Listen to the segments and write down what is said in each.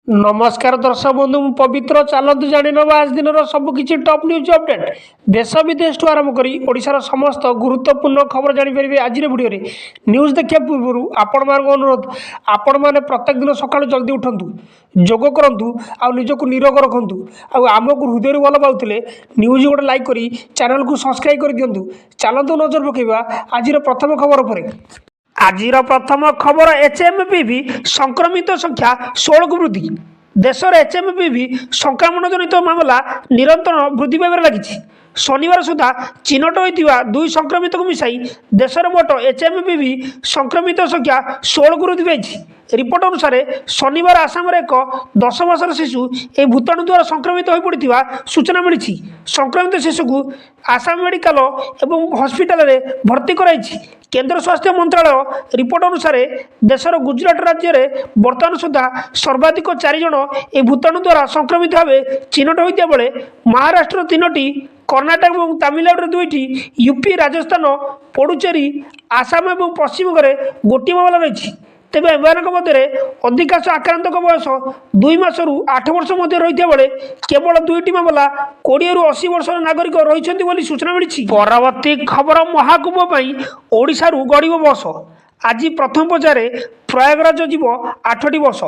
नमस्कार दर्शक बंधु मु पवित्र चलतु जाणी नवा आज दिन सबकि टॉप न्यूज अपडेट देश विदेश ठूँ आरंभ कर ओडिशार समस्त गुरुत्वपूर्ण खबर जानीपर आज भिडियो न्यूज देखा पूर्व आपण मान अनुरोध आपण मैंने प्रत्येक दिन सका जल्दी उठतु जोग करूँ आजक निरोग रखु आमको हृदय भल पाते न्यूज गोटे लाइक कर चैनल को सब्सक्राइब कर दिंतु चलतु नजर पकड़ा आज प्रथम खबर पर आज प्रथम खबर एचएमपीवी संक्रमित संख्या 16 को वृद्धि देश में एचएमपीवी संक्रमण जनित मामला निरंतर वृद्धि पाइबार लगी शनिवार सुधा चिन्हट होता दुई संक्रमित को मिसाई देशर मोट एचएमपीवी संक्रमित संख्या 16 को वृद्धि पाई रिपोर्ट अनुसार शनिवार आसाम एक 10 वर्षर शिशु यह भूताणु द्वारा संक्रमित हो पड़ा सूचना मिली संक्रमित शिशु को आसाम मेडिकल एवं हस्पिटाल भर्ती कराई केंद्र स्वास्थ्य मंत्रालय रिपोर्ट अनुसार देशर गुजरात राज्य में बर्तमान सुधा सर्वाधिक 4 जन ए भूताणु द्वारा संक्रमित भाव चिन्हट होता बेले महाराष्ट्र 3टी कर्णाटक और तमिलनाडु 2टी यूपी राजस्थान पुडुचेरी आसाम और पश्चिम बंगाल गोटे मामला रही तेज एम मध्य अधिकांश आक्रांत बयस 2 मासरू 8 वर्ष मध्य रही बेले केवल 2टी मामला 20 ରୁ 80 वर्ष नागरिक रही सूचना मिली परवर्ती खबर महाकुंभ ओडिशा गड़ब बस आज प्रथम पर्यायर प्रयागराज जीव 8टी बस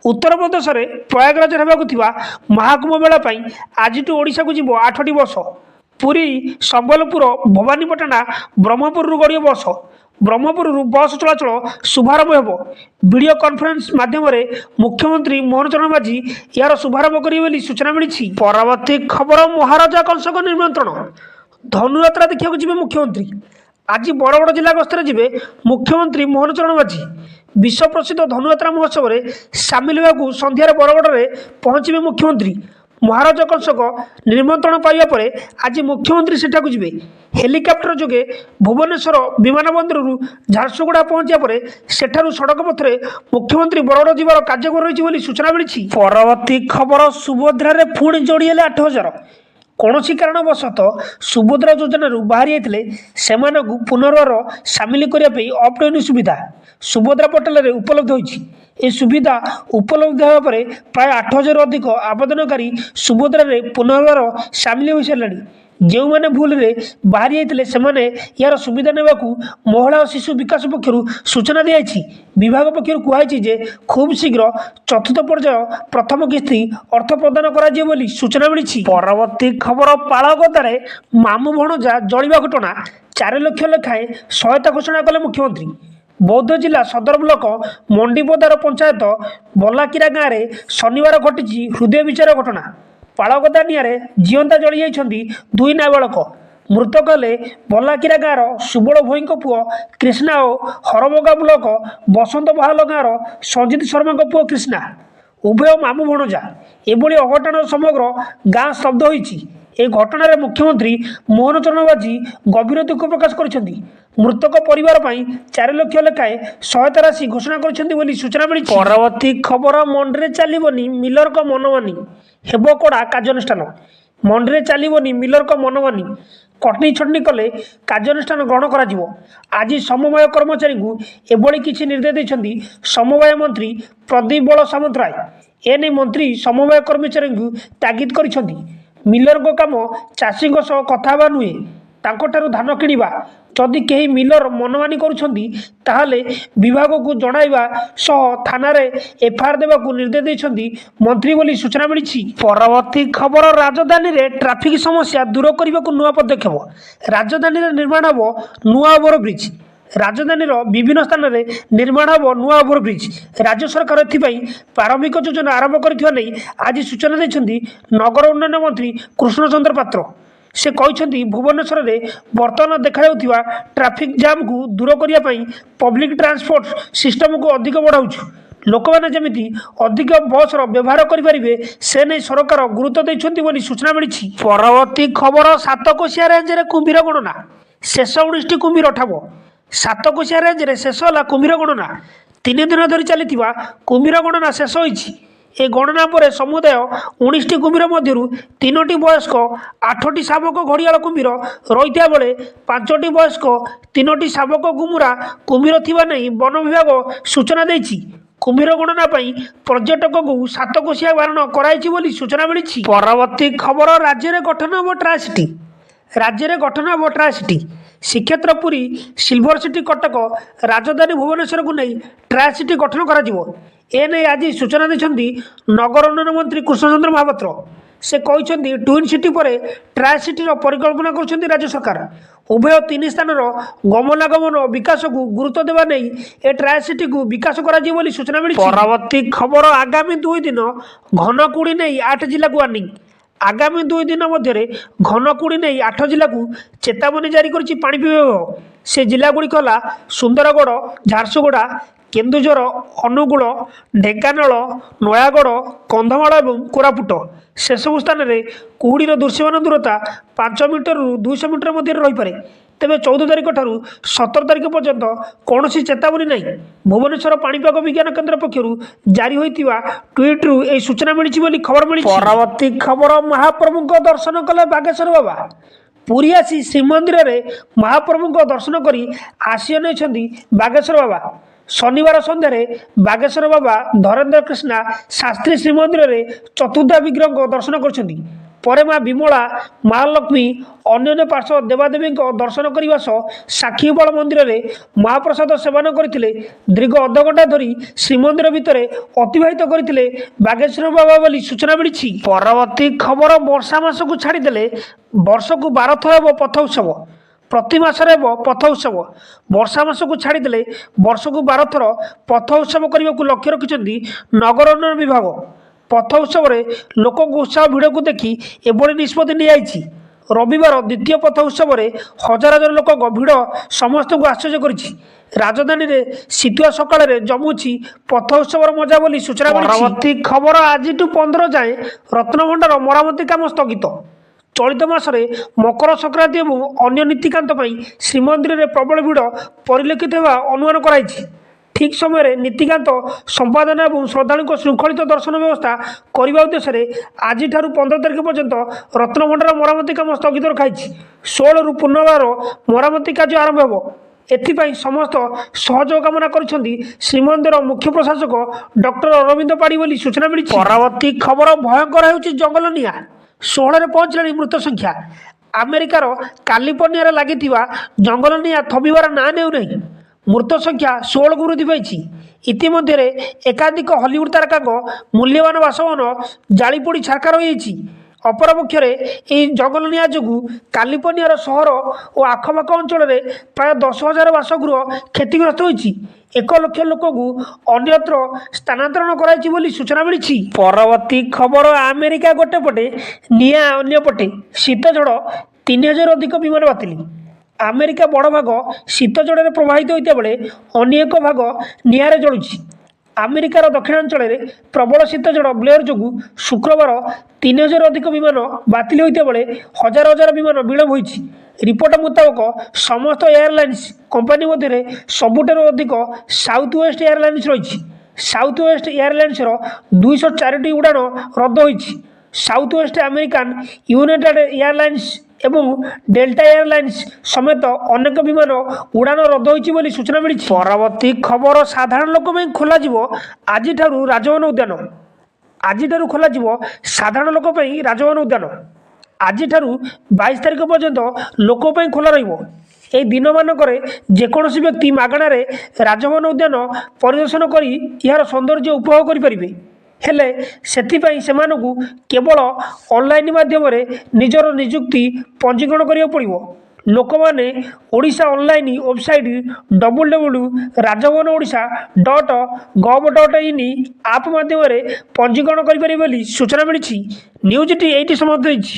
उत्तर प्रदेश में प्रयागराज होगा महाकुंभ मेला आज ओडिशा को जीव 8टी बस पुरी संबलपुर भवानीपटना ब्रह्मपुर गड़ब बस ब्रह्मपुर बस चलाचल शुभारंभ हो वीडियो कॉन्फ्रेंस माध्यम मुख्यमंत्री मोहन चरण माझी यार शुभारंभ करेंगे सूचना मिली परवर्ती खबर महाराजा कंसक निमंत्रण धनुयात्रा देखा जी मुख्यमंत्री आज बरगड़ जिला गस्तर जी मुख्यमंत्री मोहन चरण माझी विश्व प्रसिद्ध धनुयात्रा महोत्सव में सामिल होगा सन्धार बरगड़ में पहुंचे मुख्यमंत्री महाराजा कंसक निमंत्रण पाइबा पर आज मुख्यमंत्री सेठाकू जी हेलिकप्टर जोगे भुवनेश्वर विमानबंदर झारसुगुड़ा पहुंचा पर सेठारू सड़क पथरे मुख्यमंत्री बरगड़ जीवार कार्यक्रम रही सूचना मिली परवर्ती खबर सुभद्रा पुणी जोड़ीले 8000 कौन कारणवशतः सुभद्रा योजन बाहरी से पुनर्वार सामिल करने अपडेट सुविधा सुभद्रा पोर्टाल उपलब्ध होती सुविधा उपलब्ध होगा पर प्राय 8000 अधिक आवेदनकारी सुभद्रा पुनर्वार सामिल हो सारे जो मैंने भूल रे बाहरी होते से यार सुविधा ने महिला और शिशु विकास पक्ष सूचना दी विभाग पक्ष कहुई खूब शीघ्र चतुर्थ पर्याय प्रथम किस्ती अर्थ प्रदान कर सूचना मिली परवर्ती खबर पालगदारे मामू भणजा जलिबा घटना 4 लाख लेखाएं सहायता घोषणा कले मुख्यमंत्री बौद्ध जिला सदर ब्लॉक मंडीपदार पंचायत बलाकिरा गाँव में शनिवार घटी हृदय विचार घटना पालगदा निआरे जीवंता जली जाइछन्ती 2 नाबालक मृतक हेले बलाकिरा गाँव सुबल भोई पुओ कृष्णा और हरबगा ब्लॉक बसंत बहाल गाँव संजीत शर्मा पुओ कृष्णा उभय मामू भणजा एभली अघटन समग्र गाँ स्तब्ध होइछि ए घटना मुख्यमंत्री मोहन चरण माझी गभीर दुख प्रकाश कर मृतक परिवार 4 लाख लेखाएं सहायता राशि घोषणा कर सूचना मिली परवर्ती खबर मंडी में चलनी मिलर का मनमानी हेब कड़ा कार्यानुष्ठान मंडी में चलनी मिलर का मनमानी कटनी छटनी कले कार्यानुष्ठान ग्रहण कर आज समवाय कर्मचारी को एभली किसी निर्देश देते समवाय मंत्री प्रदीप बल सामंतराय एने मंत्री समवाय कर्मचारी को तागिद कर मिलर को काम चाषी कथा नुहे तांकोठारु धान किणवा जदि कहीं मिलर मनमानी करुँचे विभाग को जणाइबा सह थाना एफआईआर देवाक निर्देश देते मंत्री बोली सूचना मिली परवर्ती खबर राजधानी रे ट्राफिक समस्या दूर करने को नुआ पदक्षेप राजधानी निर्माण हम नुआ ओवरब्रिज राजधानी विभिन्न स्थान में निर्माण हम नुआ ओवरब्रिज राज्य सरकार प्रारंभिक योजना आरंभ कर आज सूचना देते नगर उन्नयन मंत्री कृष्णचंद्र पात्र से कहते भुवनेश्वर में बर्तमान देखा ट्राफिक जाम को दूर करने पब्लिक ट्रांसपोर्ट सिस्टम को अधिक बढ़ाऊ लोक मैंने जमी अधिक बस व्यवहार करेंगे से नहीं सरकार गुरुत्व देते सूचना मिली परवर्ती खबर सातकोशिया रेंज में कुंभीर गणना शेष 19टी कुंभीर ठाब सातकोशिया रेंज में शेष है कुंभीर गणना 3 दिन धरी चली कुंभीर गणना शेष होती ए गणना पर समुदाय 19टी कुंभीर मध्य 3टी वयस्क 8टी शावक घड़ियाल कुंभीर रही बेले 5टी वयस्क 3टी शावक गुमुरा कुंभीर थिबा नहीं वन विभाग सूचना देछि କୁମ୍ଭୀର ଗଣନା ପାଇଁ ପର୍ଯ୍ୟଟକଙ୍କୁ ସାତକୋଶିଆ ବାରଣ କରାଯାଇଛି ବୋଲି ସୂଚନା ମିଳିଛି। ପରବର୍ତ୍ତୀ ଖବର, ରାଜ୍ୟରେ ଗଠନ ହେବ ଟ୍ରାଏସିଟି। ରାଜ୍ୟରେ ଗଠନ ହେବ ଟ୍ରାଏସିଟି। ଶ୍ରୀକ୍ଷେତ୍ର ପୁରୀ, ସିଲଭର ସିଟି କଟକ, ରାଜଧାନୀ ଭୁବନେଶ୍ୱରକୁ ନେଇ ଟ୍ରାଏସିଟି ଗଠନ କରାଯିବ। ଏନେଇ ଆଜି ସୂଚନା ଦେଇଛନ୍ତି ନଗର ଉନ୍ନୟନ ମନ୍ତ୍ରୀ କୃଷ୍ଣଚନ୍ଦ୍ର ମହାପାତ୍ର। ସେ କହିଛନ୍ତି ଟ୍ୱିନ୍ ସିଟି ପରେ ଟ୍ରାଏସିଟିର ପରିକଳ୍ପନା କରୁଛନ୍ତି ରାଜ୍ୟ ସରକାର। ଉଭୟ ତିନି ସ୍ଥାନର ଗମନାଗମନ ବିକାଶକୁ ଗୁରୁତ୍ୱ ଦେବା ନେଇ ଏ ଟ୍ରାଏସିଟିକୁ ବିକାଶ କରାଯିବ ବୋଲି ସୂଚନା ମିଳିଛି। ପରବର୍ତ୍ତୀ ଖବର, ଆଗାମୀ 2 ଦିନ ଘନ କୁହୁଡ଼ି ନେଇ 8 ଜିଲ୍ଲାକୁ ୱାର୍ଣ୍ଣିଂ। ଆଗାମୀ 2 ଦିନ ମଧ୍ୟରେ ଘନ କୁହୁଡ଼ି ନେଇ 8 ଜିଲ୍ଲାକୁ ଚେତାବନୀ ଜାରି କରିଛି ପାଣିପାଗ ବିଭାଗ। ସେ ଜିଲ୍ଲାଗୁଡ଼ିକ ହେଲା ସୁନ୍ଦରଗଡ଼, ଝାରସୁଗୁଡ଼ା, କେନ୍ଦୁଝର, ଅନୁଗୁଳ, ଢେଙ୍କାନାଳ, ନୟାଗଡ଼, କନ୍ଧମାଳ ଏବଂ କୋରାପୁଟ। ସେସବୁ ସ୍ଥାନରେ କୁହୁଡ଼ିର ଦୃଶ୍ୟମାନ ଦୂରତା 5 ମିଟରରୁ 200 ମିଟର ମଧ୍ୟରେ ରହିପାରେ। ତେବେ 14 ତାରିଖ ଠାରୁ 17 ତାରିଖ ପର୍ଯ୍ୟନ୍ତ କୌଣସି ଚେତାବନୀ ନାହିଁ। ଭୁବନେଶ୍ୱର ପାଣିପାଗ ବିଜ୍ଞାନ କେନ୍ଦ୍ର ପକ୍ଷରୁ ଜାରି ହୋଇଥିବା ଟ୍ୱିଟ୍ରୁ ଏହି ସୂଚନା ମିଳିଛି ବୋଲି ଖବର ମିଳିଛି। ପରବର୍ତ୍ତୀ ଖବର, ମହାପ୍ରଭୁଙ୍କ ଦର୍ଶନ କଲେ ବାଗେଶ୍ୱର ବାବା। ପୁରୀ ଆସି ଶ୍ରୀମନ୍ଦିରରେ ମହାପ୍ରଭୁଙ୍କ ଦର୍ଶନ କରି ଆଶ୍ରୟ ନେଇଛନ୍ତି ବାଗେଶ୍ୱର ବାବା। ଶନିବାର ସନ୍ଧ୍ୟାରେ ବାଗେଶ୍ୱର ବାବା ଧରେନ୍ଦ୍ର କୃଷ୍ଣା ଶାସ୍ତ୍ରୀ ଶ୍ରୀମନ୍ଦିରରେ ଚତୁର୍ଦ୍ଧା ବିଗ୍ରହଙ୍କ ଦର୍ଶନ କରିଛନ୍ତି। ପରେ ମା ବିମଳା, ମହାଲକ୍ଷ୍ମୀ, ଅନ୍ୟାନ୍ୟ ପାର୍ଶ୍ୱ ଦେବାଦେବୀଙ୍କ ଦର୍ଶନ କରିବା ସହ ସାକ୍ଷୀଗୋପାଳ ମନ୍ଦିରରେ ମହାପ୍ରସାଦ ସେବନ କରିଥିଲେ। ଦୀର୍ଘ ଅଧଘଣ୍ଟା ଧରି ଶ୍ରୀମନ୍ଦିର ଭିତରେ ଅତିବାହିତ କରିଥିଲେ ବାଗେଶ୍ୱର ବାବା ବୋଲି ସୂଚନା ମିଳିଛି। ପରବର୍ତ୍ତୀ ଖବର, ବର୍ଷା ମାସକୁ ଛାଡ଼ିଦେଲେ ବର୍ଷକୁ 12 ଥର ହେବ ପଥ ଉତ୍ସବ। ପ୍ରତି ମାସରେ ହେବ ପଥ ଉତ୍ସବ। ବର୍ଷା ମାସକୁ ଛାଡ଼ିଦେଲେ ବର୍ଷକୁ 12 ଥର ପଥ ଉତ୍ସବ କରିବାକୁ ଲକ୍ଷ୍ୟ ରଖିଛନ୍ତି ନଗର ଉନ୍ନୟନ ବିଭାଗ। ପଥ ଉତ୍ସବରେ ଲୋକଙ୍କ ଉତ୍ସାହ ଭିଡ଼କୁ ଦେଖି ଏଭଳି ନିଷ୍ପତ୍ତି ନିଆଯାଇଛି। ରବିବାର ଦ୍ୱିତୀୟ ପଥ ଉତ୍ସବରେ ହଜାର ହଜାର ଲୋକଙ୍କ ଭିଡ଼ ସମସ୍ତଙ୍କୁ ଆଶ୍ଚର୍ଯ୍ୟ କରିଛି। ରାଜଧାନୀରେ ଶୀତୁଆ ସକାଳରେ ଜମୁଛି ପଥ ଉତ୍ସବର ମଜା ବୋଲି ସୂଚନା ମିଳିଛି। ପରବର୍ତ୍ତୀ ଖବର, ଆଜିଠୁ 15 ଯାଏଁ ରତ୍ନଭଣ୍ଡାର ମରାମତି କାମ ସ୍ଥଗିତ। ଚଳିତ ମାସରେ ମକର ସଂକ୍ରାନ୍ତି ଏବଂ ଅନ୍ୟ ନୀତିକାନ୍ତ ପାଇଁ ଶ୍ରୀମନ୍ଦିରରେ ପ୍ରବଳ ଭିଡ଼ ପରିଲକ୍ଷିତ ହେବା ଅନୁମାନ କରାଯାଇଛି। ଠିକ୍ ସମୟରେ ନୀତିକାନ୍ତ ସମ୍ପାଦନା ଏବଂ ଶ୍ରଦ୍ଧାଳୁଙ୍କ ଶୃଙ୍ଖଳିତ ଦର୍ଶନ ବ୍ୟବସ୍ଥା କରିବା ଉଦ୍ଦେଶ୍ୟରେ ଆଜିଠାରୁ 15 ତାରିଖ ପର୍ଯ୍ୟନ୍ତ ରତ୍ନଭଣ୍ଡାର ମରାମତି କାମ ସ୍ଥଗିତ ରଖାଯାଇଛି। 16ରୁ ପୁନର୍ବାର ମରାମତି କାର୍ଯ୍ୟ ଆରମ୍ଭ ହେବ। ଏଥିପାଇଁ ସମସ୍ତ ସହଯୋଗ କାମନା କରିଛନ୍ତି ଶ୍ରୀମନ୍ଦିର ମୁଖ୍ୟ ପ୍ରଶାସକ ଡକ୍ଟର ଅରବିନ୍ଦ ପାଢ଼ୀ ବୋଲି ସୂଚନା ମିଳିଛି। ପରବର୍ତ୍ତୀ ଖବର, ଭୟଙ୍କର ହେଉଛି ଜଙ୍ଗଲ ନିଆଁ। 16ରେ ପହଞ୍ଚିଲାଣି ମୃତ ସଂଖ୍ୟା। ଆମେରିକାର କାଲିଫର୍ଣ୍ଣିଆରେ ଲାଗିଥିବା ଜଙ୍ଗଲ ନିଆଁ ଥମିବାର ନାଁ ନେଉନାହିଁ। ମୃତ ସଂଖ୍ୟା 16କୁ ବୃଦ୍ଧି ପାଇଛି। ଇତିମଧ୍ୟରେ ଏକାଧିକ ହଲିଉଡ୍ ତାରକାଙ୍କ ମୂଲ୍ୟବାନ ବାସଭବନ ଜାଳିପୋଡ଼ି ଛାରଖାର ହୋଇଯାଇଛି। ଅପରପକ୍ଷରେ ଏହି ଜଙ୍ଗଲ ନିଆଁ ଯୋଗୁଁ କାଲିଫର୍ଣ୍ଣିଆର ସହର ଓ ଆଖପାଖ ଅଞ୍ଚଳରେ ପ୍ରାୟ 10,000 ବାସଗୃହ କ୍ଷତିଗ୍ରସ୍ତ ହୋଇଛି। 1 ଲକ୍ଷ ଲୋକଙ୍କୁ ଅନ୍ୟତ୍ର ସ୍ଥାନାନ୍ତରଣ କରାଯାଇଛି ବୋଲି ସୂଚନା ମିଳିଛି। ପରବର୍ତ୍ତୀ ଖବର, ଆମେରିକା ଗୋଟେ ପଟେ, ନିଆଁ ଅନ୍ୟପଟେ। ଶୀତ ଝଡ଼, 3,000ରୁ ଅଧିକ ବିମାନ ବାତିଲ। ଆମେରିକା ବଡ଼ ଭାଗ ଶୀତ ଝଡ଼ରେ ପ୍ରବାହିତ ହୋଇଥିବା ବେଳେ ଅନ୍ୟ ଏକ ଭାଗ ନିଆଁରେ ଜଳୁଛି। ଆମେରିକାର ଦକ୍ଷିଣାଞ୍ଚଳରେ ପ୍ରବଳ ଶୀତ ଝଡ଼ ବ୍ଲେୟର ଯୋଗୁଁ ଶୁକ୍ରବାର 3,000ରୁ ଅଧିକ ବିମାନ ବାତିଲ ହୋଇଥିବା ବେଳେ ହଜାର ହଜାର ବିମାନ ବିଳମ୍ବ ହୋଇଛି। ରିପୋର୍ଟ ମୁତାବକ ସମସ୍ତ ଏୟାରଲାଇନ୍ସ କମ୍ପାନୀ ମଧ୍ୟରେ ସବୁଠାରୁ ଅଧିକ ସାଉଥ୍ ୱେଷ୍ଟ ଏୟାରଲାଇନ୍ସ ରହିଛି। ସାଉଥ୍ ୱେଷ୍ଟ ଏୟାରଲାଇନ୍ସର 204ଟି ଉଡ଼ାଣ ରଦ୍ଦ ହୋଇଛି। South West American, United Airlines ଏବଂ ଡେଲ୍ଟା ଏୟାରଲାଇନ୍ସ ସମେତ ଅନେକ ବିମାନ ଉଡ଼ାଣ ରଦ୍ଦ ହୋଇଛି ବୋଲି ସୂଚନା ମିଳିଛି। ପରବର୍ତ୍ତୀ ଖବର, ସାଧାରଣ ଲୋକ ପାଇଁ ଖୋଲାଯିବ ଆଜିଠାରୁ ରାଜଭବନ ଉଦ୍ୟାନ। ଆଜିଠାରୁ ଖୋଲାଯିବ ସାଧାରଣ ଲୋକ ପାଇଁ ରାଜଭବନ ଉଦ୍ୟାନ। ଆଜିଠାରୁ 22 ତାରିଖ ପର୍ଯ୍ୟନ୍ତ ଲୋକ ପାଇଁ ଖୋଲା ରହିବ। ଏହି ଦିନମାନଙ୍କରେ ଯେକୌଣସି ବ୍ୟକ୍ତି ମାଗଣାରେ ରାଜଭବନ ଉଦ୍ୟାନ ପରିଦର୍ଶନ କରି ଏହାର ସୌନ୍ଦର୍ଯ୍ୟ ଉପଭୋଗ କରିପାରିବେ। ହେଲେ ସେଥିପାଇଁ ସେମାନଙ୍କୁ କେବଳ ଅନଲାଇନ୍ ମାଧ୍ୟମରେ ନିଜର ନିଯୁକ୍ତି ପଞ୍ଜୀକରଣ କରିବାକୁ ପଡ଼ିବ। ଲୋକମାନେ Odisha online website www.rajbhavonoodisha.gov.in app ମାଧ୍ୟମରେ ପଞ୍ଜୀକରଣ କରିପାରିବେ ବୋଲି ସୂଚନା ମିଳିଛି। ନ୍ୟୁଜ୍ଟି ଏଇଠି ସମାପ୍ତ ହୋଇଛି।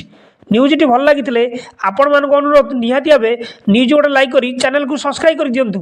ନ୍ୟୁଜ୍ଟି ଭଲ ଲାଗିଥିଲେ ଆପଣମାନଙ୍କ ଅନୁରୋଧ ନିହାତି ଭାବେ ନ୍ୟୁଜ୍ ଗୋଟେ ଲାଇକ୍ କରି ଚ୍ୟାନେଲକୁ ସବସ୍କ୍ରାଇବ୍ କରିଦିଅନ୍ତୁ।